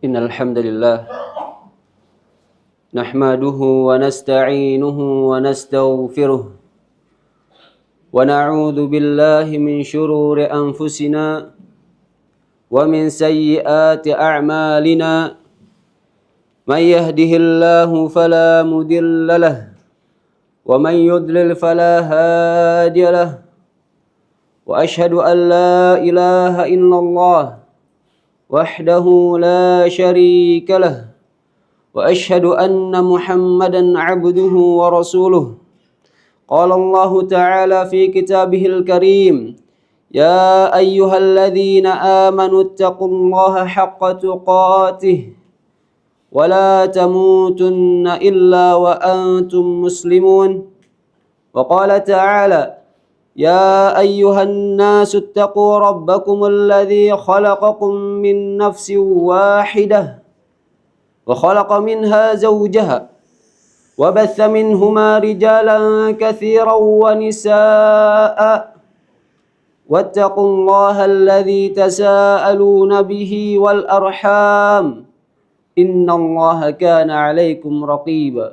Innal hamdalillah nahmaduhu wa nasta'inuhu wa nastaghfiruh wa na'udzu billahi min shururi anfusina wa min sayyiati a'malina may yahdihillahu fala mudilla lahu wa man yudlil fala hadiya lahu wa ashhadu an la ilaha illallah وحده لا شريك له وأشهد أن محمدا عبده ورسوله قال الله تعالى في كتابه الكريم يا أيها الذين آمنوا اتقوا الله حق تقاته ولا تموتن إلا وأنتم مسلمون وقال تعالى يا أيها الناس اتقوا ربكم الذي خلقكم من نفس واحدة وخلق منها زوجها وبث منهما رجالا كثيرا ونساء واتقوا الله الذي تساءلون به والأرحام إن الله كان عليكم رقيبا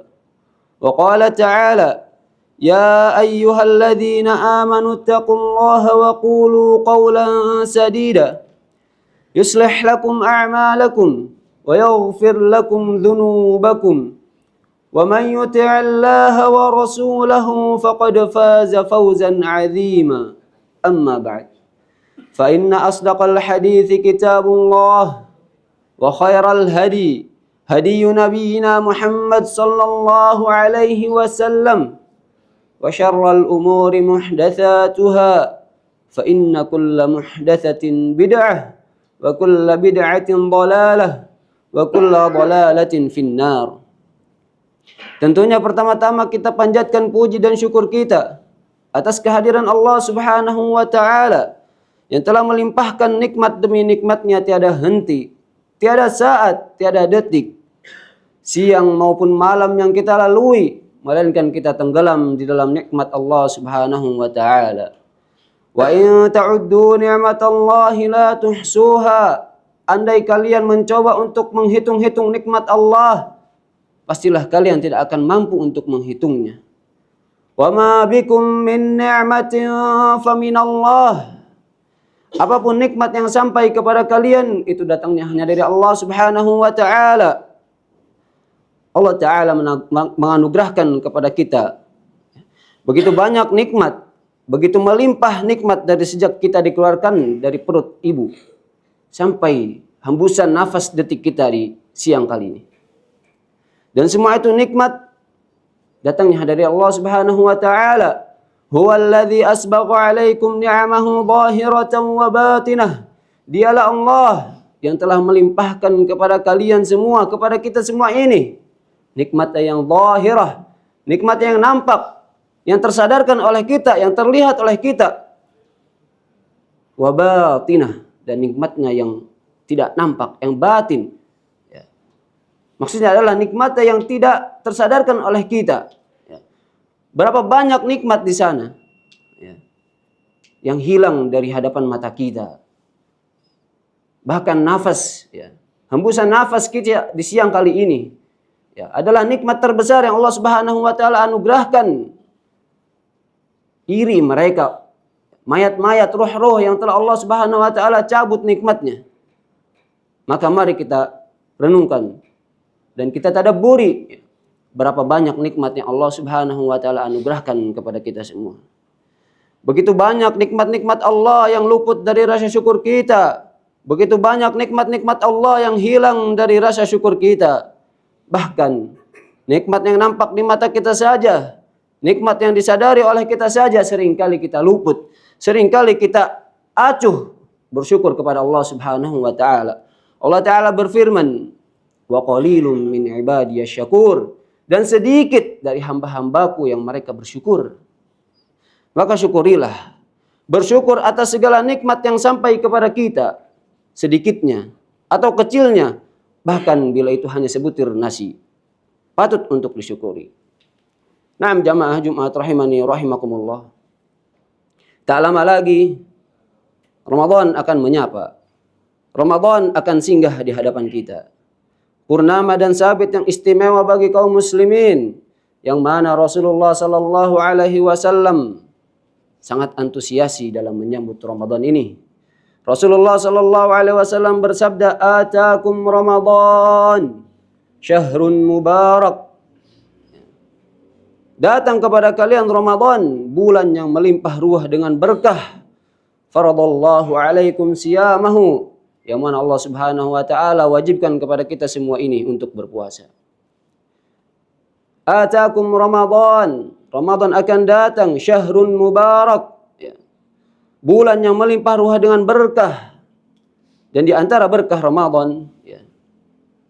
وقال تعالى يا أيها الذين آمنوا اتقوا الله وقولوا قولا سديدا يصلح لكم أعمالكم ويغفر لكم ذنوبكم ومن يطع الله ورسوله فقد فاز فوزا عظيما أما بعد فإن أصدق الحديث كتاب الله وخير الهدي هدي نبينا محمد صلى الله عليه وسلم وشر الأمور محدثاتها فإن كل محدثة بدعة وكل بدعة ضلالة وكل ضلالة في النار. Tentunya pertama-tama kita panjatkan puji dan syukur kita atas kehadiran Allah Subhanahu wa taala yang telah melimpahkan nikmat demi nikmatnya tiada henti, tiada saat, tiada detik, siang maupun malam yang kita lalui, melainkan kita tenggelam di dalam nikmat Allah Subhanahu wa taala. Wa in ta'uddu ni'matallahi la tuhsuha. Andai kalian mencoba untuk menghitung-hitung nikmat Allah, pastilah kalian tidak akan mampu untuk menghitungnya. Wa ma bikum min ni'matin faminallah. Apapun nikmat yang sampai kepada kalian itu datangnya hanya dari Allah Subhanahu wa taala. Allah Ta'ala menganugerahkan kepada kita begitu banyak nikmat, begitu melimpah nikmat dari sejak kita dikeluarkan dari perut ibu sampai hembusan nafas detik kita di siang kali ini. Dan semua itu nikmat datangnya dari Allah Subhanahu wa taala. Huwallazi asbagha 'alaikum ni'amahu zahiratan wa batinah. Dialah Allah yang telah melimpahkan kepada kalian semua, kepada kita semua ini nikmat yang zahirah, nikmat yang nampak, yang tersadarkan oleh kita, yang terlihat oleh kita. Wa batinah, dan nikmatnya yang tidak nampak, yang batin. Ya. Maksudnya adalah nikmatnya yang tidak tersadarkan oleh kita. Ya. Berapa banyak nikmat di sana ya, yang hilang dari hadapan mata kita. Bahkan nafas, ya, hembusan nafas kita di siang kali ini ya, adalah nikmat terbesar yang Allah Subhanahu wa taala anugerahkan. Iri mereka, mayat-mayat roh-roh yang telah Allah Subhanahu wa taala cabut nikmatnya. Maka mari kita renungkan dan kita tadabburi berapa banyak nikmat yang Allah Subhanahu wa taala anugerahkan kepada kita semua. Begitu banyak nikmat-nikmat Allah yang luput dari rasa syukur kita. Begitu banyak nikmat-nikmat Allah yang hilang dari rasa syukur kita. Bahkan nikmat yang nampak di mata kita saja, nikmat yang disadari oleh kita saja seringkali kita luput, seringkali kita acuh bersyukur kepada Allah Subhanahu wa taala. Allah Taala berfirman, "Wa qalilum min ibadiyasy syakur." Dan sedikit dari hamba-hambaku yang mereka bersyukur. Maka syukurilah. Bersyukur atas segala nikmat yang sampai kepada kita, sedikitnya atau kecilnya. Bahkan bila itu hanya sebutir nasi, patut untuk disyukuri. Naam jamaah Jumat rahimani rahimakumullah. Tak lama lagi Ramadan akan menyapa. Ramadan akan singgah di hadapan kita. purnama dan sabit yang istimewa bagi kaum muslimin, yang mana Rasulullah sallallahu alaihi wasallam sangat antusiasi dalam menyambut Ramadan ini. Rasulullah sallallahu alaihi wasallam bersabda, "Atakum Ramadan, syahrun mubarak." Datang kepada kalian Ramadan, bulan yang melimpah ruah dengan berkah. Faradallahu alaikum siyamahu, yang mana Allah Subhanahu wa taala wajibkan kepada kita semua ini untuk berpuasa. Atakum Ramadan, Ramadan akan datang, syahrun mubarak, ya. Bulan yang melimpah ruah dengan berkah. Dan di antara berkah Ramadan, ya,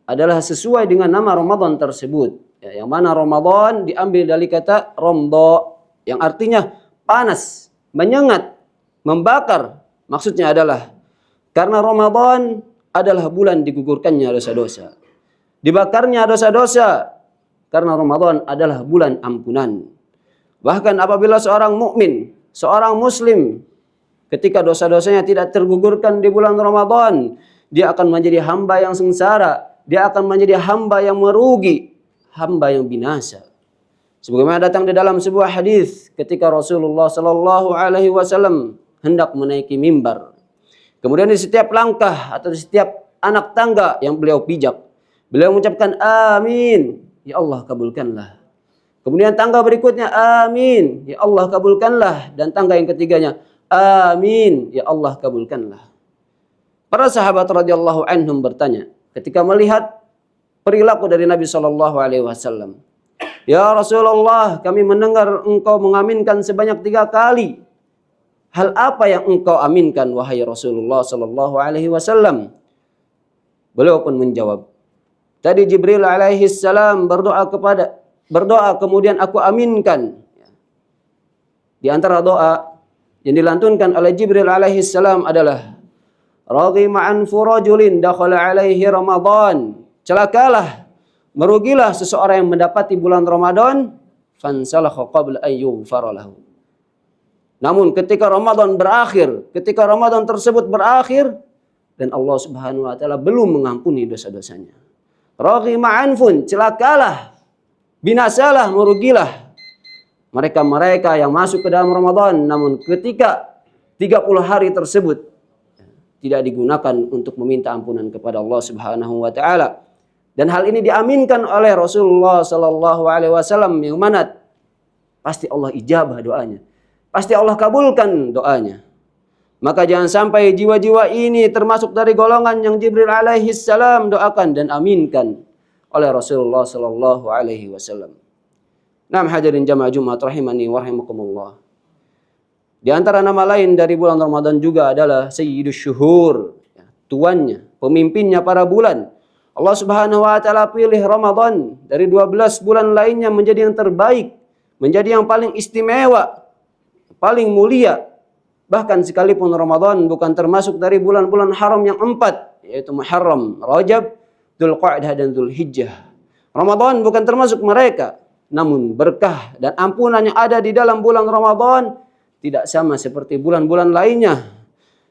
adalah sesuai dengan nama Ramadan tersebut, ya, yang mana Ramadan diambil dari kata romdo, yang artinya panas, menyengat, membakar. Maksudnya adalah karena Ramadan adalah bulan digugurkannya dosa-dosa, dibakarnya dosa-dosa. Karena Ramadan adalah bulan ampunan. Bahkan apabila seorang mukmin, seorang muslim, ketika dosa-dosanya tidak tergugurkan di bulan Ramadan, dia akan menjadi hamba yang sengsara, dia akan menjadi hamba yang merugi, hamba yang binasa. Sebagaimana datang di dalam sebuah hadis ketika Rasulullah sallallahu alaihi wasallam hendak menaiki mimbar. Kemudian di setiap langkah atau di setiap anak tangga yang beliau pijak, beliau mengucapkan amin, ya Allah kabulkanlah. Kemudian tangga berikutnya, amin, ya Allah kabulkanlah. Dan tangga yang ketiganya, amin, ya Allah kabulkanlah. Para sahabat radhiyallahu anhum bertanya ketika melihat perilaku dari Nabi sallallahu alaihi wasallam, "Ya Rasulullah, kami mendengar engkau mengaminkan sebanyak 3 kali. Hal apa yang engkau aminkan wahai Rasulullah sallallahu alaihi wasallam?" Beliau pun menjawab, "Tadi Jibril alaihi salam berdoa kemudian aku aminkan." Di antara doa yang dilantunkan oleh Jibril alaihi salam adalah, "Raghima anfu rajulin dakhala alaihi Ramadan." Celakalah, merugilah seseorang yang mendapati bulan Ramadan, fansalakha qabla an yughfara lahu. Namun ketika Ramadan berakhir, ketika Ramadan tersebut berakhir dan Allah Subhanahu wa taala belum mengampuni dosa-dosanya. Raghima anfun, celakalah, binasalah, merugilah mereka-mereka yang masuk ke dalam Ramadan, namun ketika 30 hari tersebut tidak digunakan untuk meminta ampunan kepada Allah Subhanahu wa taala. Dan hal ini diaminkan oleh Rasulullah sallallahu alaihi wasallam, yang mana pasti Allah ijabah doanya. Pasti Allah kabulkan doanya. Maka jangan sampai jiwa-jiwa ini termasuk dari golongan yang Jibril alaihi salam doakan dan aminkan oleh Rasulullah sallallahu alaihi wasallam. Naam hadirin jamaah Jumat rahimani wa rahimakumullah. Di antara nama lain dari bulan Ramadan juga adalah Sayyidus Syuhur, tuannya, pemimpinnya para bulan. Allah Subhanahu wa taala pilih Ramadan dari 12 bulan lainnya menjadi yang terbaik, menjadi yang paling istimewa, paling mulia. Bahkan sekalipun Ramadan bukan termasuk dari bulan-bulan haram yang 4, yaitu Muharram, Rajab, Dzulqa'dah dan Dzulhijjah. Ramadan bukan termasuk mereka. Namun berkah dan ampunan yang ada di dalam bulan Ramadan tidak sama seperti bulan-bulan lainnya,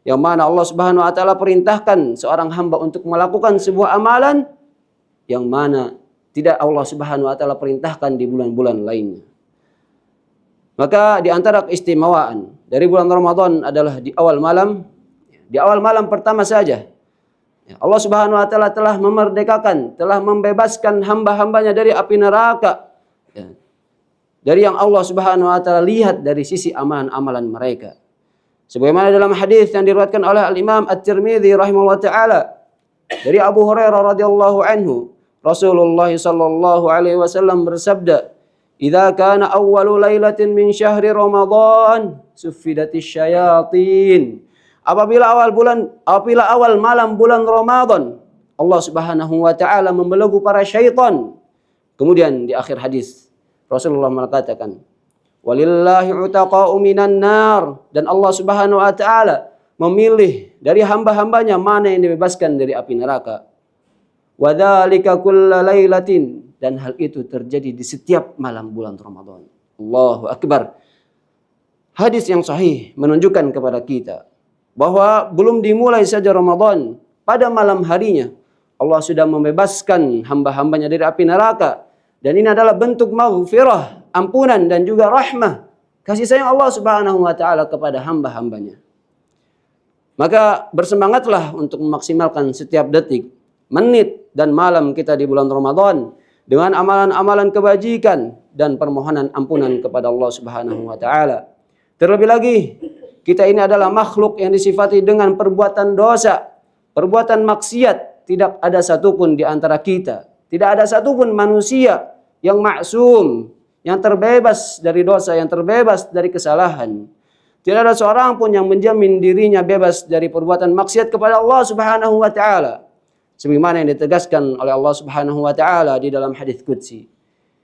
yang mana Allah Subhanahu wa taala perintahkan seorang hamba untuk melakukan sebuah amalan yang mana tidak Allah Subhanahu wa taala perintahkan di bulan-bulan lainnya. Maka di antara keistimewaan dari bulan Ramadan adalah di awal malam. Di awal malam pertama saja Allah Subhanahu wa taala telah memerdekakan, telah membebaskan hamba-hambanya dari api neraka. Dari yang Allah Subhanahu wa taala lihat dari sisi amalan-amalan mereka. Sebagaimana dalam hadis yang diriwayatkan oleh Al-Imam At-Tirmidzi rahimahullah taala dari Abu Hurairah radhiyallahu anhu, Rasulullah sallallahu alaihi wasallam bersabda, "Idza kana awwalu lailatin min syahri Ramadan, suffidatis syayatin." Apabila awal malam bulan Ramadan, Allah Subhanahu wa taala membelenggu para syaitan. Kemudian di akhir hadis Rasulullah mengatakan, "Walillahi utaqa'u minan nar." Dan Allah Subhanahu wa taala memilih dari hamba-hambanya mana yang dibebaskan dari api neraka. Wa dzalika kulla lailatin, dan hal itu terjadi di setiap malam bulan Ramadan. Allahu akbar. Hadis yang sahih menunjukkan kepada kita bahwa belum dimulai saja Ramadan, pada malam harinya Allah sudah membebaskan hamba-hambanya dari api neraka. Dan ini adalah bentuk maghfirah, ampunan dan juga rahmah, kasih sayang Allah Subhanahu wa taala kepada hamba-hambanya. Maka bersemangatlah untuk memaksimalkan setiap detik, menit dan malam kita di bulan Ramadan dengan amalan-amalan kebajikan dan permohonan ampunan kepada Allah Subhanahu wa taala. Terlebih lagi, kita ini adalah makhluk yang disifati dengan perbuatan dosa, perbuatan maksiat. Tidak ada satupun di antara kita, tidak ada satupun manusia yang maksum, yang terbebas dari dosa, yang terbebas dari kesalahan. Tidak ada seorang pun yang menjamin dirinya bebas dari perbuatan maksiat kepada Allah Subhanahu wa taala. Sebagaimana yang ditegaskan oleh Allah Subhanahu wa taala di dalam hadis qudsi.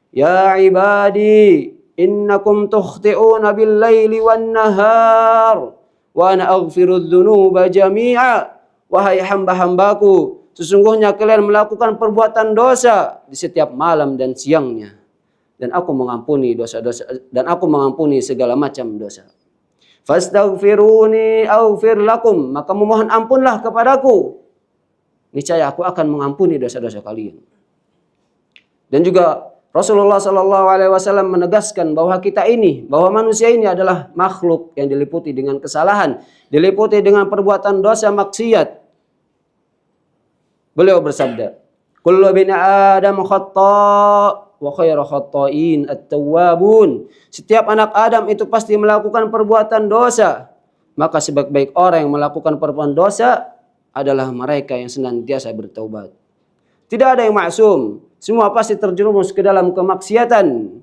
Ya ibadi, innakum tukhti'una bil-laili wan-nahar wa ana aghfiru dzunuba jami'a. Wahai hamba-hambaku, sesungguhnya kalian melakukan perbuatan dosa di setiap malam dan siangnya, dan aku mengampuni dosa-dosa, dan aku mengampuni segala macam dosa. Fastaghfiruni aghfir lakum, maka memohon ampunlah kepadaku, niscaya aku akan mengampuni dosa-dosa kalian. Dan juga Rasulullah sallallahu alaihi wasallam menegaskan bahwa bahwa manusia ini adalah makhluk yang diliputi dengan kesalahan, diliputi dengan perbuatan dosa maksiat. Beliau bersabda, "Kullu bani Adam khata' wa khairu khata'in at-tawwabun." Setiap anak Adam itu pasti melakukan perbuatan dosa, maka sebaik-baik orang yang melakukan perbuatan dosa adalah mereka yang senantiasa bertaubat. Tidak ada yang maksum, semua pasti terjerumus ke dalam kemaksiatan.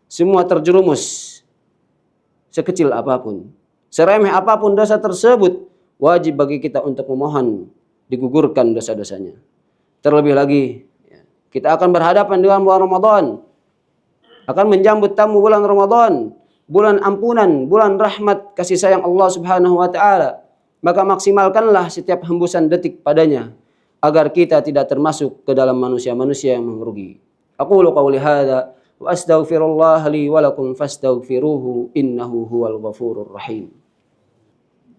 Semua terjerumus, sekecil apapun, seremeh apapun dosa tersebut, wajib bagi kita untuk memohon digugurkan dosa-dosanya. Terlebih lagi, kita akan berhadapan dengan bulan Ramadan, akan menjambut tamu bulan Ramadan, bulan ampunan, bulan rahmat, kasih sayang Allah Subhanahu wa taala. Maka maksimalkanlah setiap hembusan detik padanya, agar kita tidak termasuk ke dalam manusia-manusia yang merugi. Aqulu qawli hadza wa astaghfirullah li wa lakum fastaghfiruhu innahu huwal ghafurur rahim.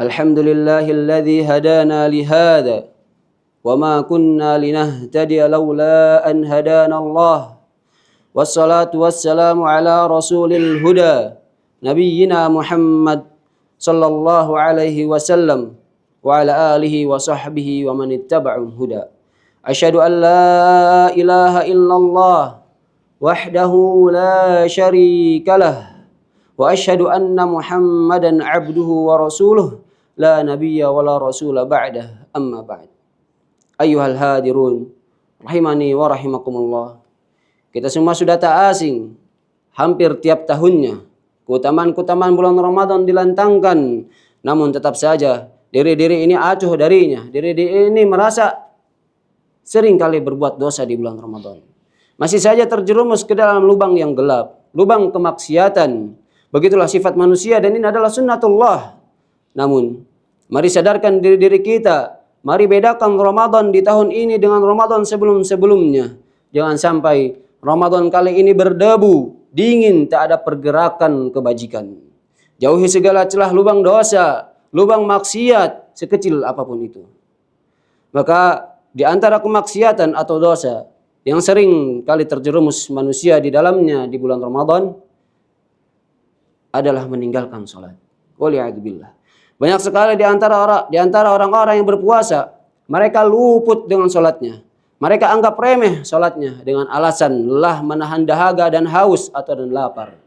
Alhamdulillahilladzi hadana li hadza wa ma kunna linahtadiya laula an hadana Allah. Wassalatu wassalamu ala rasulil huda nabiyyina Muhammad sallallahu alaihi wasallam wa ala alihi wa sahbihi wa man ittaba'al huda. Asyhadu an la ilaha illallah wahdahu la syarikalah wa asyhadu anna Muhammadan abduhu wa rasuluh la nabiyya wa la rasula ba'dah, amma ba'd. Ayyuhal hadirun rahimani wa rahimakumullah. Kita semua sudah tak asing, hampir tiap tahunnya keutamaan-keutamaan bulan Ramadan dilantangkan, namun tetap saja diri-diri ini acuh darinya. Diri-diri ini merasa sering kali berbuat dosa di bulan Ramadan. Masih saja terjerumus ke dalam lubang yang gelap, lubang kemaksiatan. Begitulah sifat manusia dan ini adalah sunnatullah. Namun, mari sadarkan diri-diri kita. Mari bedakan Ramadan di tahun ini dengan Ramadan sebelum-sebelumnya. Jangan sampai Ramadan kali ini berdebu, dingin, tak ada pergerakan kebajikan. Jauhi segala celah lubang dosa, lubang maksiat, sekecil apapun itu. Maka di antara kemaksiatan atau dosa yang sering kali terjerumus manusia di dalamnya di bulan Ramadan adalah meninggalkan sholat. Waliyadzubillah. Banyak sekali di antara orang-orang yang berpuasa, mereka luput dengan sholatnya. Mereka anggap remeh sholatnya dengan alasan lelah menahan dahaga dan haus atau dan lapar.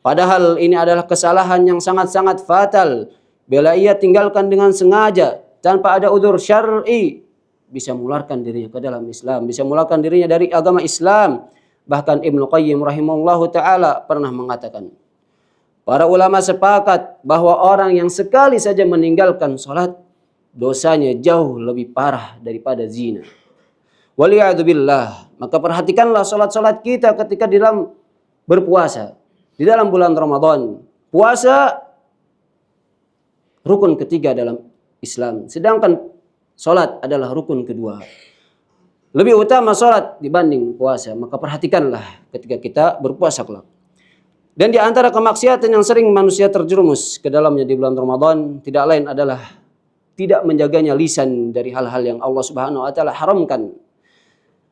Padahal ini adalah kesalahan yang sangat-sangat fatal. Bila ia tinggalkan dengan sengaja tanpa ada udzur syar'i, bisa mengeluarkan dirinya ke dalam Islam, bisa mengeluarkan dirinya dari agama Islam. Bahkan Ibnu Qayyim rahimahullahu taala pernah mengatakan, para ulama sepakat bahwa orang yang sekali saja meninggalkan sholat, dosanya jauh lebih parah daripada zina. Waliyadzubillah. Maka perhatikanlah sholat-sholat kita ketika di dalam berpuasa, di dalam bulan Ramadan. Puasa rukun ketiga dalam Islam, sedangkan sholat adalah rukun kedua. Lebih utama sholat dibanding puasa. Maka perhatikanlah ketika kita berpuasa kelak. Dan di antara kemaksiatan yang sering manusia terjerumus ke dalamnya di bulan Ramadan tidak lain adalah tidak menjaganya lisan dari hal-hal yang Allah Subhanahu wa taala haramkan.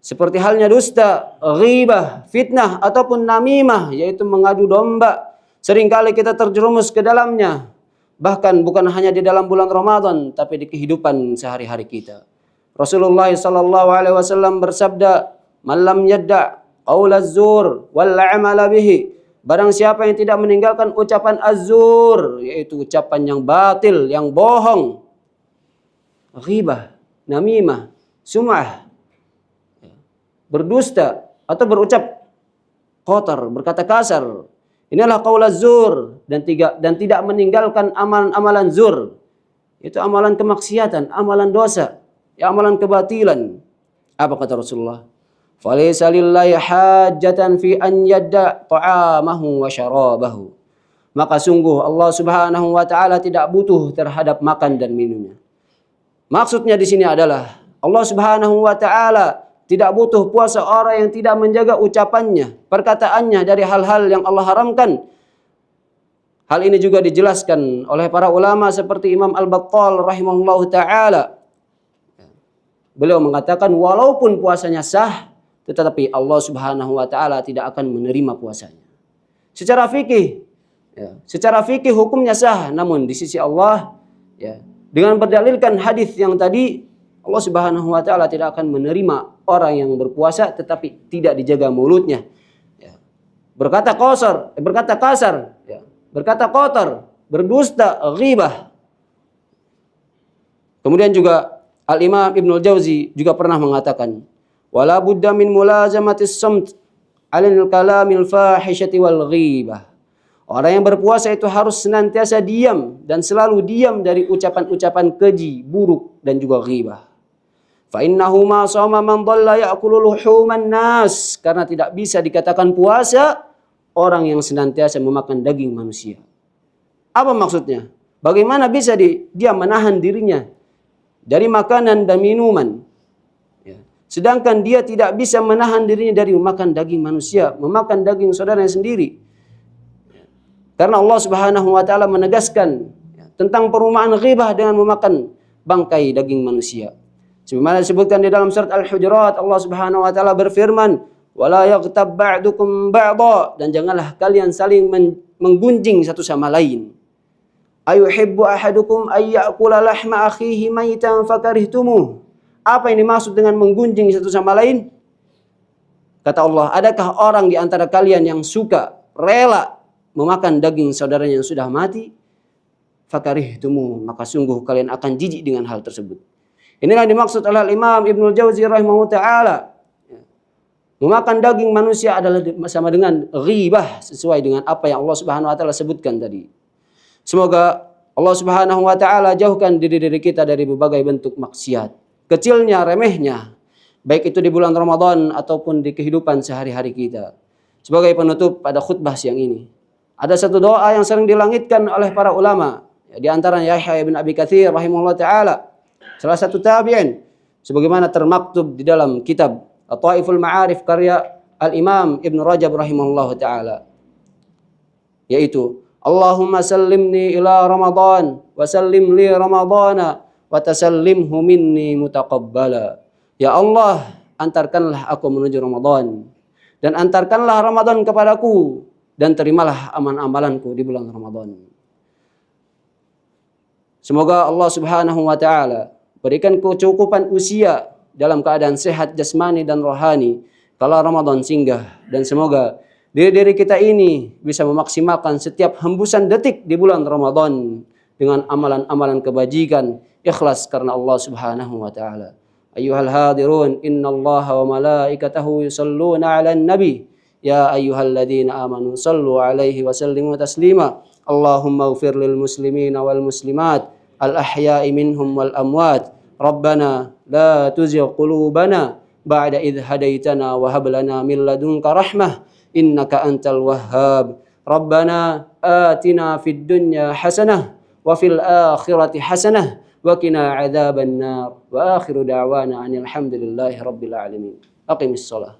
Seperti halnya dusta, ghibah, fitnah ataupun namimah, yaitu mengadu domba. Seringkali kita terjerumus ke dalamnya. Bahkan bukan hanya di dalam bulan Ramadan, tapi di kehidupan sehari-hari kita. Rasulullah sallallahu alaihi wasallam bersabda, "Man lam yadda' qaula az-zur wal 'amala bihi." Barang siapa yang tidak meninggalkan ucapan az-zur, yaitu ucapan yang batil, yang bohong, ghibah, namimah, sum'ah, berdusta atau berucap kotor, berkata kasar. Inilah qaul az-zur, dan tidak meninggalkan amalan-amalan zur. Itu amalan kemaksiatan, amalan dosa, amalan kebatilan. Apa kata Rasulullah? Falaysa lillahi hajatan fi an yadda ta'amahu wa syarabahu. Maka sungguh Allah Subhanahu wa taala tidak butuh terhadap makan dan minumnya. Maksudnya di sini adalah Allah Subhanahu wa taala tidak butuh puasa orang yang tidak menjaga ucapannya, perkataannya dari hal-hal yang Allah haramkan. Hal ini juga dijelaskan oleh para ulama seperti Imam Al-Battal rahimahullahu taala. Beliau mengatakan walaupun puasanya sah, tetapi Allah Subhanahu wa taala tidak akan menerima puasanya. Secara fikih, secara fikih hukumnya sah, namun di sisi Allah, dengan berdalilkan hadis yang tadi, Allah Subhanahu wa taala tidak akan menerima orang yang berpuasa tetapi tidak dijaga mulutnya. Berkata kasar, berkata kotor, berdusta, ghibah. Kemudian juga Al-Imam Ibnul Jauzi juga pernah mengatakan, wala budda min mulazamatis samt 'alal kalamil fahishati wal ghibah. Orang yang berpuasa itu harus senantiasa diam dan selalu diam dari ucapan-ucapan keji, buruk dan juga ghibah. Fa innahu ma shama man dhalla ya'kulu luhuman nas, karena tidak bisa dikatakan puasa orang yang senantiasa memakan daging manusia. Apa maksudnya? Bagaimana bisa dia menahan dirinya dari makanan dan minuman? Sedangkan dia tidak bisa menahan dirinya dari memakan daging manusia, memakan daging saudaranya sendiri. Karena Allah Subhanahu wa taala menegaskan tentang perumpamaan ghibah dengan memakan bangkai daging manusia. Sebagaimana disebutkan di dalam surat Al-Hujurat, Allah Subhanahu wa taala berfirman, "Wala yaghtab ba'dukum ba'dha," dan janganlah kalian saling menggunjing satu sama lain. Ayuhibbu ahadukum ay ya'kula lahma akhihi maitan fakarihtumuh. Apa yang dimaksud dengan menggunjing satu sama lain? Kata Allah, adakah orang di antara kalian yang suka, rela memakan daging saudaranya yang sudah mati? Fakarihtumuh, maka sungguh kalian akan jijik dengan hal tersebut. Inilah yang dimaksud oleh Imam Ibnul Jauzi rahimahullah ta'ala. Memakan daging manusia adalah sama dengan ghibah, sesuai dengan apa yang Allah Subhanahu wa taala sebutkan tadi. Semoga Allah Subhanahu wa taala jauhkan diri kita dari berbagai bentuk maksiat, kecilnya, remehnya, baik itu di bulan Ramadan ataupun di kehidupan sehari-hari kita. Sebagai penutup pada khutbah siang ini, ada satu doa yang sering dilangitkan oleh para ulama, di antaranya Yahya bin Abi Katsir rahimahullah taala, salah satu tabi'in, sebagaimana termaktub di dalam kitab At-Taiful Ma'arif karya Al-Imam Ibn Rajab rahimahullah taala, yaitu Allahumma sallimni ila Ramadan wa sallim li Ramadana wa tasallimhu minni mutaqabbala. Ya Allah, antarkanlah aku menuju Ramadan dan antarkanlah Ramadan kepadaku dan terimalah amal-amalanku di bulan Ramadan. Semoga Allah Subhanahu wa taala berikan kecukupan usia dalam keadaan sehat jasmani dan rohani kala Ramadan singgah, dan semoga diri kita ini bisa memaksimalkan setiap hembusan detik di bulan Ramadan dengan amalan-amalan kebajikan, ikhlas karena Allah Subhanahu wa taala. Ayyuhal hadirun, innallaha wa malaikatahu yusalluna 'alan nabi. Ya ayyuhalladzina amanu sallu 'alaihi wa sallimu taslima. Allahumma ighfir lil muslimina wal muslimat al ahya'i minhum wal amwat. Rabbana la tuzigh qulubana ba'da idh hadaitana wa hab lana min ladunka rahmah innaka antal wahhab. Rabbana atina fid dunya hasanah wa fil akhirati hasanah wa qina adzaban nar. Wa akhiru da'wana anil hamdulillahi rabbil alamin. Aqimis shalah.